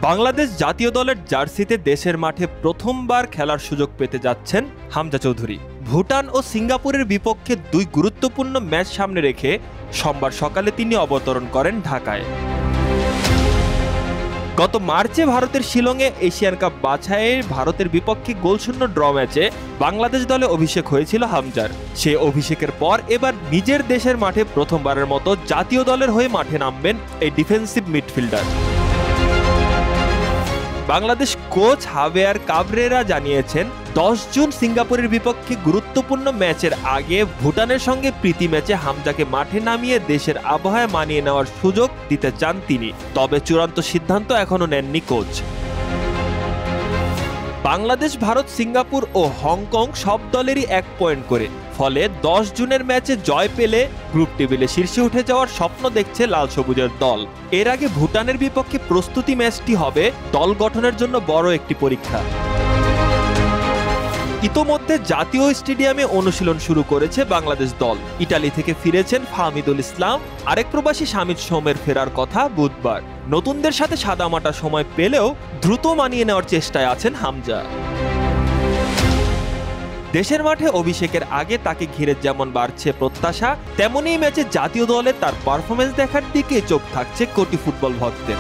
বাংলাদেশ জাতীয় দলের জার্সিতে দেশের মাঠে প্রথমবার খেলার সুযোগ পেতে যাচ্ছেন হামজা চৌধুরী। ভুটান ও সিঙ্গাপুরের বিপক্ষে দুই গুরুত্বপূর্ণ ম্যাচ সামনে রেখে সোমবার সকালে তিনি অবতরণ করেন ঢাকায়। গত মার্চে ভারতের শিলংয়ে এশিয়ান কাপ বাছাইয়ে ভারতের বিপক্ষে গোলশূন্য ড্র ম্যাচে বাংলাদেশ দলে অভিষেক হয়েছিল হামজার। সে অভিষেকের পর এবার নিজের দেশের মাঠে প্রথমবারের মতো জাতীয় দলের হয়ে মাঠে নামবেন এই defensive midfielder. Bangladesh coach হাভিয়ার Cabrera জানিয়েছেন, 10 জুন সিঙ্গাপুরের বিপক্ষে গুরুত্বপূর্ণ ম্যাচের আগে ভুটানের সঙ্গে প্রীতি ম্যাচে হামজাকে মাঠে নামিয়ে দেশের আবহাওয়ায় মানিয়ে নেওয়ার সুযোগ দিতে চান তিনি। তবে চূড়ান্ত সিদ্ধান্ত এখনো নেননি কোচ। বাংলাদেশ, ভারত, সিঙ্গাপুর ও হংকং সব দলেরই 1 পয়েন্ট করে, ফলে 10 জুনের ম্যাচে জয় পেলে গ্রুপ টেবিলে শীর্ষে উঠে যাওয়ার স্বপ্ন দেখছে লাল সবুজের দল। এর আগে ভুটানের বিপক্ষে প্রস্তুতি ম্যাচটি হবে দল গঠনের জন্য বড় একটি পরীক্ষা। ইতোমধ্যে জাতীয় স্টেডিয়ামে অনুশীলন শুরু করেছে বাংলাদেশ দল। ইতালি থেকে ফিরেছেন ফাহমিদুল ইসলাম। আরেক প্রবাসী শামিদ সোমের ফেরার কথা বুধবার। নতুনদের সাথে সাদামাটা সময় পেলেও দ্রুত মানিয়ে নেওয়ার চেষ্টায় আছেন হামজা। দেশের মাঠে অভিষেকের আগে তাকে ঘিরে যেমন বাড়ছে প্রত্যাশা, তেমনই ম্যাচে জাতীয় দলে তার পারফরমেন্স দেখার দিকে চোখ থাকছে কোটি ফুটবল ভক্তের।